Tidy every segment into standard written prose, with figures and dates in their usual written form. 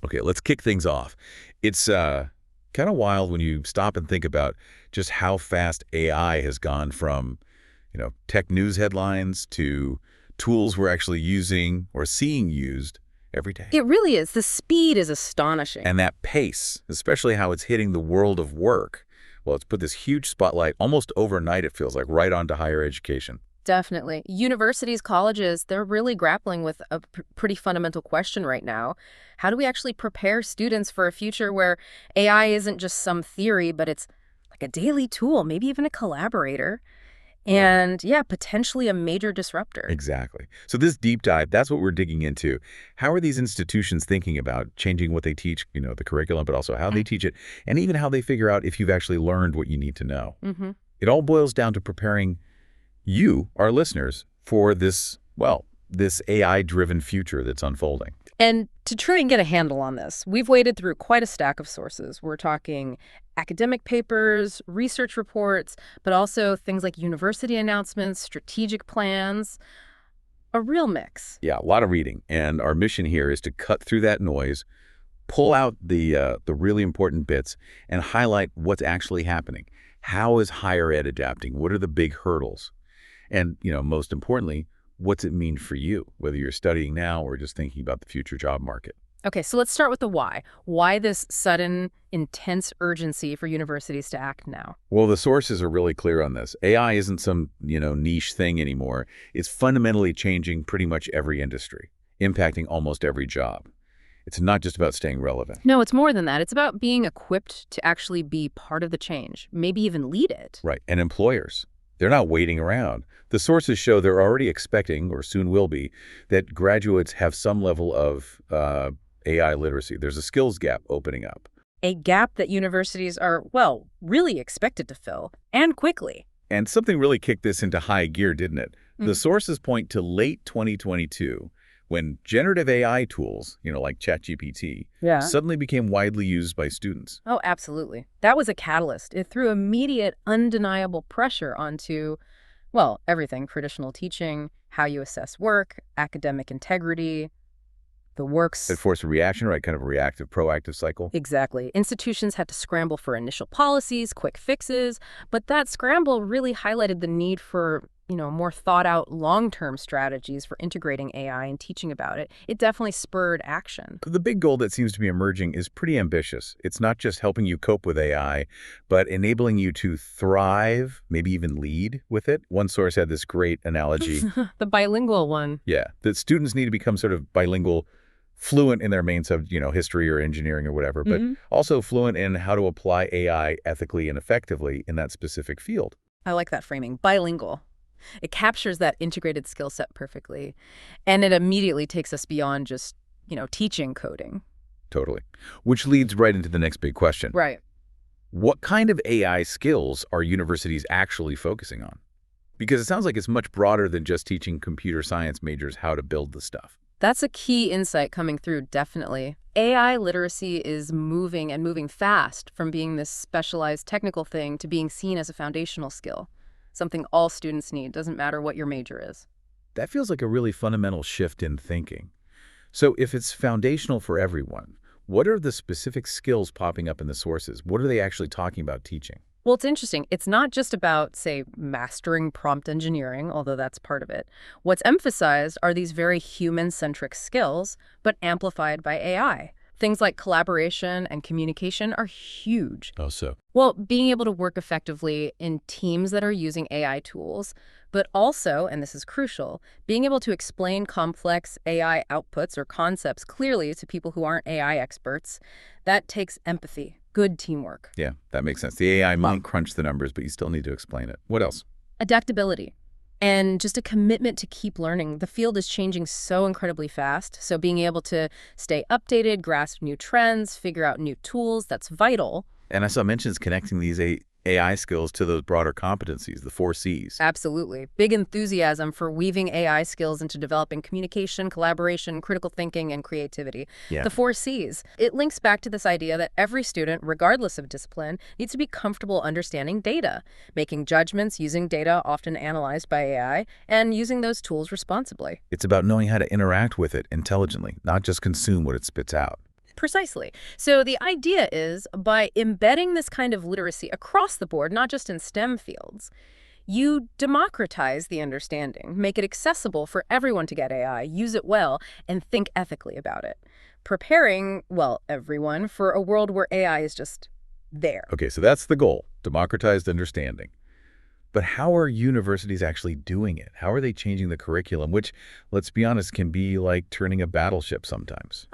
Okay, let's kick things off. It's kind of wild when you stop and think about just how fast AI has gone from, tech news headlines to tools we're actually using or seeing used every day. It really is. The speed is astonishing. And that pace, especially how it's hitting the world of work, well, it's put this huge spotlight almost overnight, it feels like, right onto higher education. Definitely. Universities, colleges, they're really grappling with a pretty fundamental question right now. How do we actually prepare students for a future where AI isn't just some theory, but it's like a daily tool, maybe even a collaborator, and yeah, potentially a major disruptor? Exactly. So this deep dive, that's what we're digging into. How are these institutions thinking about changing what they teach, the curriculum, but also how they teach it, and even how they figure out if you've actually learned what you need to know? Mm-hmm. It all boils down to preparing you, our listeners, for this AI-driven future that's unfolding. And to try and get a handle on this, we've waded through quite a stack of sources. We're talking academic papers, research reports, but also things like university announcements, strategic plans, a real mix. Yeah, a lot of reading. And our mission here is to cut through that noise, pull out the really important bits, and highlight what's actually happening. How is higher ed adapting? What are the big hurdles? And, most importantly, what's it mean for you, whether you're studying now or just thinking about the future job market? Okay, so let's start with the why. Why this sudden, intense urgency for universities to act now? Well, the sources are really clear on this. AI isn't some, niche thing anymore. It's fundamentally changing pretty much every industry, impacting almost every job. It's not just about staying relevant. No, it's more than that. It's about being equipped to actually be part of the change, maybe even lead it. Right. And employers, they're not waiting around. The sources show they're already expecting, or soon will be, that graduates have some level of AI literacy. There's a skills gap opening up. A gap that universities are, well, really expected to fill, and quickly. And something really kicked this into high gear, didn't it? The sources point to late 2022, when generative AI tools, like ChatGPT, suddenly became widely used by students. Oh, absolutely. That was a catalyst. It threw immediate, undeniable pressure onto, well, everything: traditional teaching, how you assess work, academic integrity, the works. It forced a reaction, right? Kind of a reactive, proactive cycle. Exactly. Institutions had to scramble for initial policies, quick fixes, but that scramble really highlighted the need for, more thought-out long-term strategies for integrating AI and teaching about it. It definitely spurred action. The big goal that seems to be emerging is pretty ambitious. It's not just helping you cope with AI, but enabling you to thrive, maybe even lead with it. One source had this great analogy. The bilingual one. Yeah, that students need to become sort of bilingual, fluent in their main subject, history or engineering or whatever, but also fluent in how to apply AI ethically and effectively in that specific field. I like that framing, bilingual. It captures that integrated skill set perfectly, and it immediately takes us beyond just, teaching coding. Totally. Which leads right into the next big question. Right. What kind of AI skills are universities actually focusing on? Because it sounds like it's much broader than just teaching computer science majors how to build the stuff. That's a key insight coming through, definitely. AI literacy is moving fast from being this specialized technical thing to being seen as a foundational skill, something all students need, doesn't matter what your major is. That feels like a really fundamental shift in thinking. So if it's foundational for everyone, what are the specific skills popping up in the sources? What are they actually talking about teaching? Well, it's interesting. It's not just about, say, mastering prompt engineering, although that's part of it. What's emphasized are these very human-centric skills, but amplified by AI. Things like collaboration and communication are huge. Oh, so? Well, being able to work effectively in teams that are using AI tools, but also, and this is crucial, being able to explain complex AI outputs or concepts clearly to people who aren't AI experts, that takes empathy. Good teamwork. Yeah, that makes sense. The AI might crunch the numbers, but you still need to explain it. What else? Adaptability. And just a commitment to keep learning. The field is changing so incredibly fast, so being able to stay updated, grasp new trends, figure out new tools, that's vital. And I saw mentions connecting these AI skills to those broader competencies, the 4 Cs. Absolutely. Big enthusiasm for weaving AI skills into developing communication, collaboration, critical thinking, and creativity. Yeah. The 4 Cs. It links back to this idea that every student, regardless of discipline, needs to be comfortable understanding data, making judgments using data often analyzed by AI, and using those tools responsibly. It's about knowing how to interact with it intelligently, not just consume what it spits out. Precisely. So the idea is by embedding this kind of literacy across the board, not just in STEM fields, you democratize the understanding, make it accessible for everyone to get AI, use it well, and think ethically about it. Preparing, well, everyone for a world where AI is just there. Okay, so that's the goal, democratized understanding. But how are universities actually doing it? How are they changing the curriculum, which, let's be honest, can be like turning a battleship sometimes?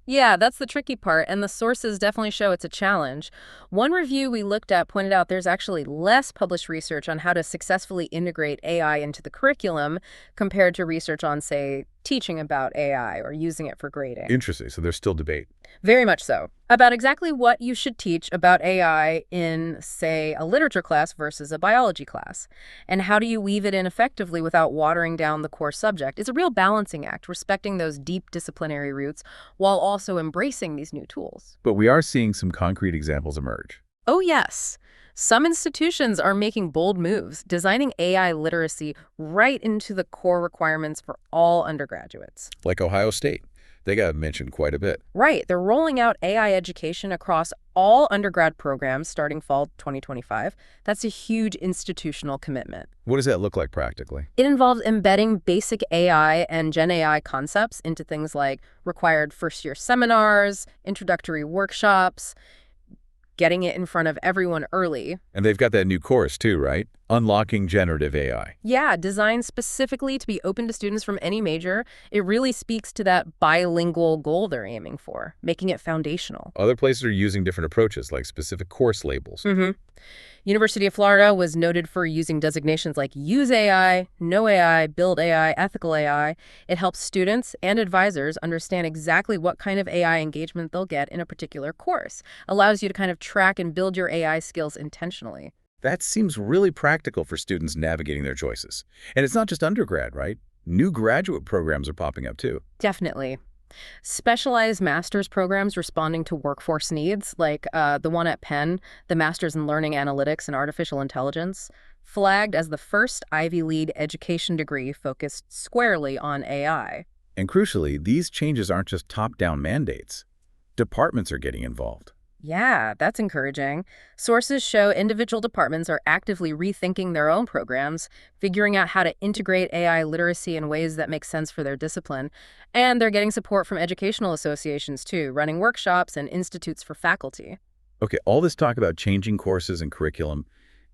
Yeah, that's the tricky part, and the sources definitely show it's a challenge. One review we looked at pointed out there's actually less published research on how to successfully integrate AI into the curriculum compared to research on, say, teaching about AI or using it for grading. Interesting, so there's still debate. Very much so. About exactly what you should teach about AI in, say, a literature class versus a biology class. And how do you weave it in effectively without watering down the core subject? It's a real balancing act, respecting those deep disciplinary roots while also embracing these new tools. But we are seeing some concrete examples emerge. Oh, yes. Some institutions are making bold moves, designing AI literacy right into the core requirements for all undergraduates. Like Ohio State. They got mentioned quite a bit. Right. They're rolling out AI education across all undergrad programs starting fall 2025. That's a huge institutional commitment. What does that look like practically? It involves embedding basic AI and Gen AI concepts into things like required first-year seminars, introductory workshops, getting it in front of everyone early. And they've got that new course too, right? Unlocking Generative AI. Yeah, designed specifically to be open to students from any major. It really speaks to that bilingual goal they're aiming for, making it foundational. Other places are using different approaches, like specific course labels. University of Florida was noted for using designations like Use AI, Know AI, Build AI, Ethical AI. It helps students and advisors understand exactly what kind of AI engagement they'll get in a particular course. Allows you to kind of track and build your AI skills intentionally. That seems really practical for students navigating their choices. And it's not just undergrad, right? New graduate programs are popping up too. Definitely. Specialized master's programs responding to workforce needs, like the one at Penn, the Master's in Learning Analytics and Artificial Intelligence, flagged as the first Ivy League education degree focused squarely on AI. And crucially, these changes aren't just top-down mandates. Departments are getting involved. Yeah, that's encouraging. Sources show individual departments are actively rethinking their own programs, figuring out how to integrate AI literacy in ways that make sense for their discipline. And they're getting support from educational associations, too, running workshops and institutes for faculty. Okay, all this talk about changing courses and curriculum,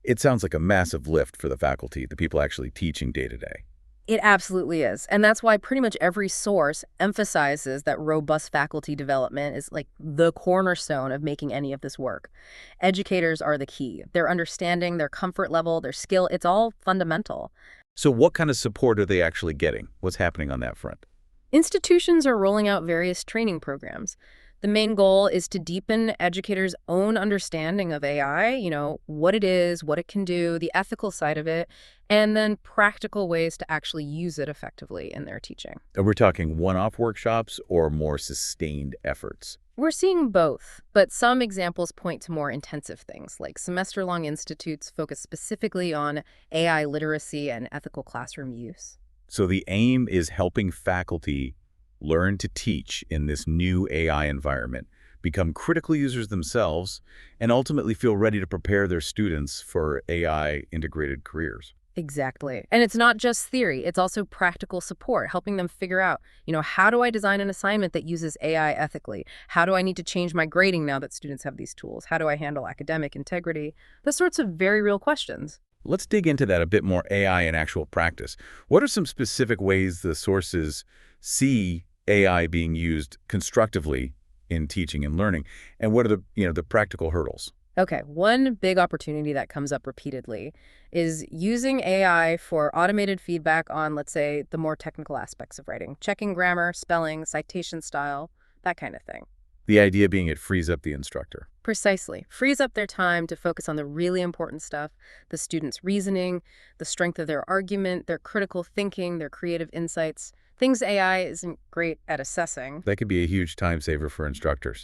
it sounds like a massive lift for the faculty, the people actually teaching day to day. It absolutely is. And that's why pretty much every source emphasizes that robust faculty development is like the cornerstone of making any of this work. Educators are the key. Their understanding, their comfort level, their skill, it's all fundamental. So what kind of support are they actually getting? What's happening on that front? Institutions are rolling out various training programs. The main goal is to deepen educators' own understanding of AI, what it is, what it can do, the ethical side of it, and then practical ways to actually use it effectively in their teaching. Are we talking one-off workshops or more sustained efforts? We're seeing both, but some examples point to more intensive things, like semester-long institutes focused specifically on AI literacy and ethical classroom use. So the aim is helping faculty learn to teach in this new AI environment, become critical users themselves, and ultimately feel ready to prepare their students for AI-integrated careers. Exactly. And it's not just theory, it's also practical support, helping them figure out, how do I design an assignment that uses AI ethically? How do I need to change my grading now that students have these tools? How do I handle academic integrity? The sorts of very real questions. Let's dig into that a bit more, AI in actual practice. What are some specific ways the sources see AI being used constructively in teaching and learning? And what are the practical hurdles? Okay, one big opportunity that comes up repeatedly is using AI for automated feedback on, let's say, the more technical aspects of writing, checking grammar, spelling, citation style, that kind of thing. The idea being it frees up the instructor. Precisely. Frees up their time to focus on the really important stuff, the student's reasoning, the strength of their argument, their critical thinking, their creative insights, things AI isn't great at assessing. That could be a huge time saver for instructors.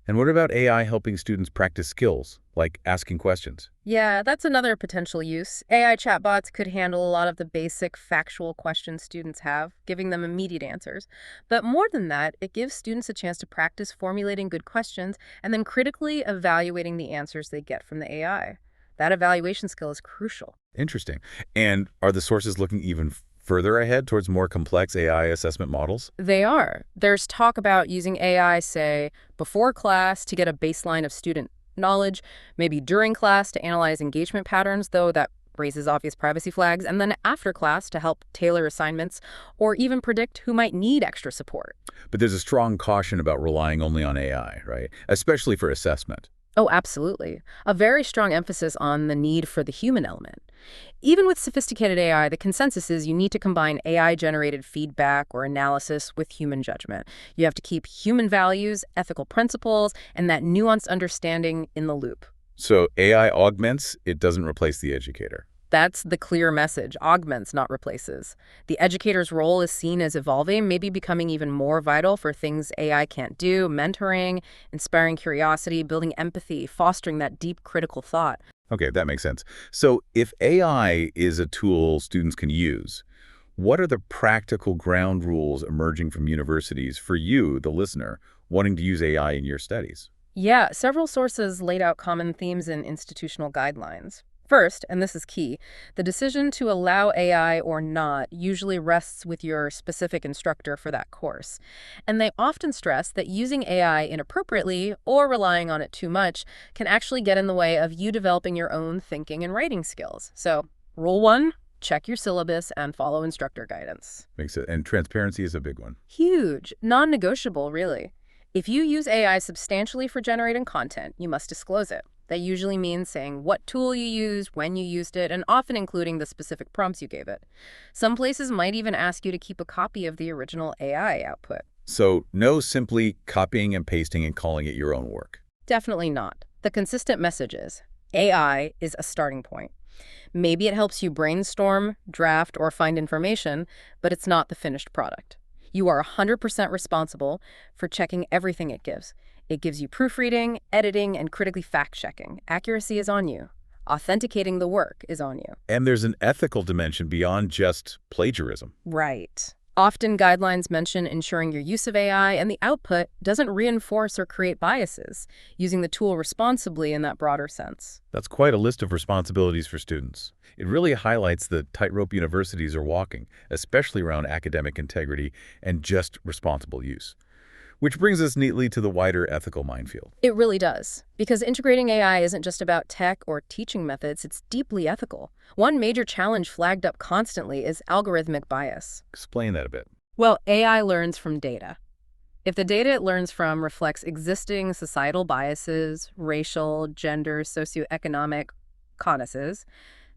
And what about AI helping students practice skills, like asking questions? Yeah, that's another potential use. AI chatbots could handle a lot of the basic factual questions students have, giving them immediate answers. But more than that, it gives students a chance to practice formulating good questions and then critically evaluating the answers they get from the AI. That evaluation skill is crucial. Interesting. And are the sources looking even further ahead towards more complex AI assessment models? They are. There's talk about using AI, say, before class to get a baseline of student knowledge, maybe during class to analyze engagement patterns, though that raises obvious privacy flags, and then after class to help tailor assignments or even predict who might need extra support. But there's a strong caution about relying only on AI, right? Especially for assessment. Oh, absolutely. A very strong emphasis on the need for the human element. Even with sophisticated AI, the consensus is you need to combine AI-generated feedback or analysis with human judgment. You have to keep human values, ethical principles, and that nuanced understanding in the loop. So AI augments, it doesn't replace the educator. That's the clear message, augments, not replaces. The educator's role is seen as evolving, maybe becoming even more vital for things AI can't do, mentoring, inspiring curiosity, building empathy, fostering that deep critical thought. Okay, that makes sense. So if AI is a tool students can use, what are the practical ground rules emerging from universities for you, the listener, wanting to use AI in your studies? Yeah, several sources laid out common themes in institutional guidelines. First, and this is key, the decision to allow AI or not usually rests with your specific instructor for that course. And they often stress that using AI inappropriately or relying on it too much can actually get in the way of you developing your own thinking and writing skills. So, rule one, check your syllabus and follow instructor guidance. Makes it, and transparency is a big one. Huge, non-negotiable, really. If you use AI substantially for generating content, you must disclose it. That usually means saying what tool you used, when you used it, and often including the specific prompts you gave it. Some places might even ask you to keep a copy of the original AI output. So no simply copying and pasting and calling it your own work. Definitely not. The consistent message is AI is a starting point. Maybe it helps you brainstorm, draft, or find information, but it's not the finished product. You are 100% responsible for checking everything it gives. It gives you proofreading, editing, and critically fact-checking. Accuracy is on you. Authenticating the work is on you. And there's an ethical dimension beyond just plagiarism. Right. Often guidelines mention ensuring your use of AI and the output doesn't reinforce or create biases, using the tool responsibly in that broader sense. That's quite a list of responsibilities for students. It really highlights the tightrope universities are walking, especially around academic integrity and just responsible use. Which brings us neatly to the wider ethical minefield. It really does. Because integrating AI isn't just about tech or teaching methods, it's deeply ethical. One major challenge flagged up constantly is algorithmic bias. Explain that a bit. Well, AI learns from data. If the data it learns from reflects existing societal biases, racial, gender, socioeconomic connoisses,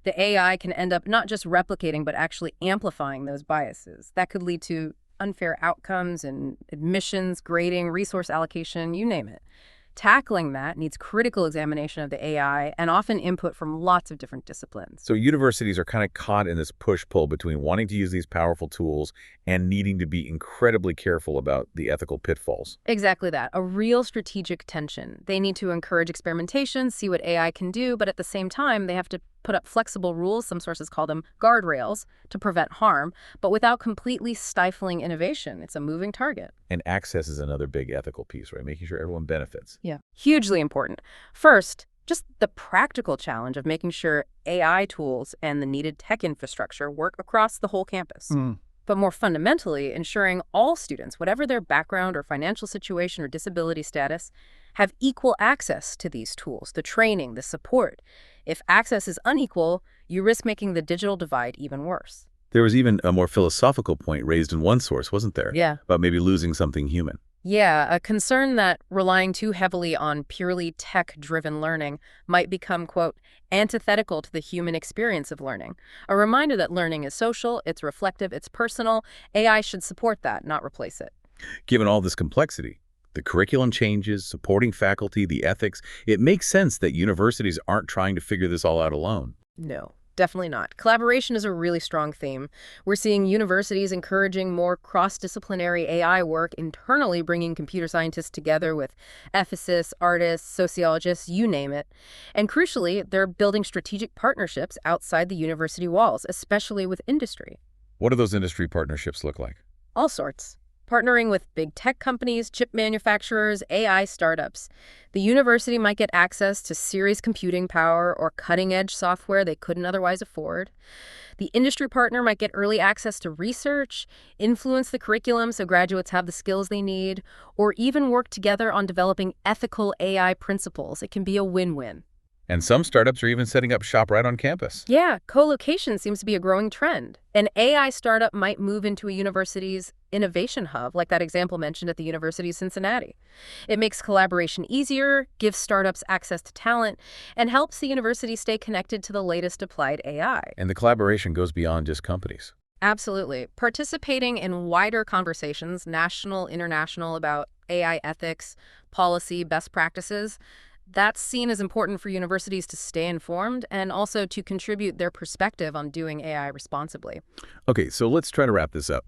the AI can end up not just replicating but actually amplifying those biases. That could lead to unfair outcomes in admissions, grading, resource allocation, you name it. Tackling that needs critical examination of the AI and often input from lots of different disciplines. So universities are kind of caught in this push-pull between wanting to use these powerful tools and needing to be incredibly careful about the ethical pitfalls. Exactly that, a real strategic tension. They need to encourage experimentation, see what AI can do, but at the same time, they have to put up flexible rules, some sources call them guardrails, to prevent harm, but without completely stifling innovation. It's a moving target. And access is another big ethical piece, right? Making sure everyone benefits. Yeah. Hugely important. First, just the practical challenge of making sure AI tools and the needed tech infrastructure work across the whole campus. But more fundamentally, ensuring all students, whatever their background or financial situation or disability status, have equal access to these tools, the training, the support. If access is unequal, you risk making the digital divide even worse. There was even a more philosophical point raised in one source, wasn't there? Yeah. About maybe losing something human. Yeah, a concern that relying too heavily on purely tech-driven learning might become, quote, antithetical to the human experience of learning. A reminder that learning is social, it's reflective, it's personal. AI should support that, not replace it. Given all this complexity, the curriculum changes, supporting faculty, the ethics, it makes sense that universities aren't trying to figure this all out alone. No. Definitely not. Collaboration is a really strong theme. We're seeing universities encouraging more cross-disciplinary AI work internally, bringing computer scientists together with ethicists, artists, sociologists, you name it. And crucially, they're building strategic partnerships outside the university walls, especially with industry. What do those industry partnerships look like? All sorts. Partnering with big tech companies, chip manufacturers, AI startups. The university might get access to serious computing power or cutting-edge software they couldn't otherwise afford. The industry partner might get early access to research, influence the curriculum so graduates have the skills they need, or even work together on developing ethical AI principles. It can be a win-win. And some startups are even setting up shop right on campus. Yeah, co-location seems to be a growing trend. An AI startup might move into a university's innovation hub, like that example mentioned at the University of Cincinnati. It makes collaboration easier, gives startups access to talent, and helps the university stay connected to the latest applied AI. And the collaboration goes beyond just companies. Absolutely. Participating in wider conversations, national, international, about AI ethics, policy, best practices, that's seen as important for universities to stay informed and also to contribute their perspective on doing AI responsibly. Okay, so let's try to wrap this up.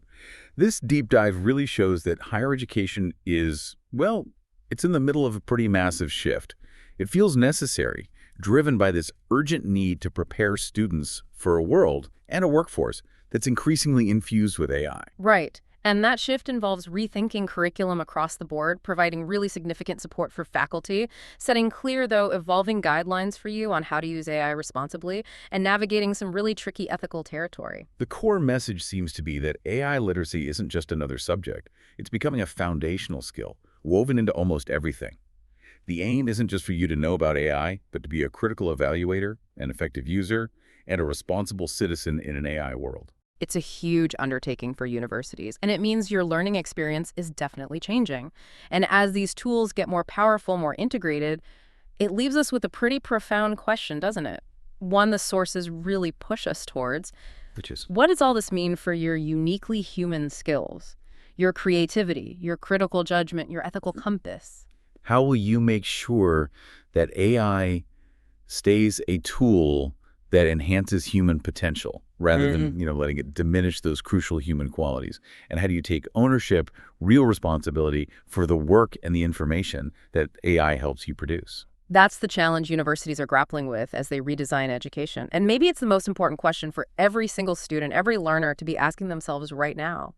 This deep dive really shows that higher education is, well, it's in the middle of a pretty massive shift. It feels necessary, driven by this urgent need to prepare students for a world and a workforce that's increasingly infused with AI. Right. And that shift involves rethinking curriculum across the board, providing really significant support for faculty, setting clear, though, evolving guidelines for you on how to use AI responsibly, and navigating some really tricky ethical territory. The core message seems to be that AI literacy isn't just another subject. It's becoming a foundational skill, woven into almost everything. The aim isn't just for you to know about AI, but to be a critical evaluator, an effective user, and a responsible citizen in an AI world. It's a huge undertaking for universities, and it means your learning experience is definitely changing. And as these tools get more powerful, more integrated, it leaves us with a pretty profound question, doesn't it? One the sources really push us towards. Which is, What does all this mean for your uniquely human skills? Your creativity, your critical judgment, your ethical compass? how will you make sure that AI stays a tool that enhances human potential rather than, letting it diminish those crucial human qualities? And how do you take ownership, real responsibility for the work and the information that AI helps you produce? That's the challenge universities are grappling with as they redesign education. And maybe it's the most important question for every single student, every learner to be asking themselves right now.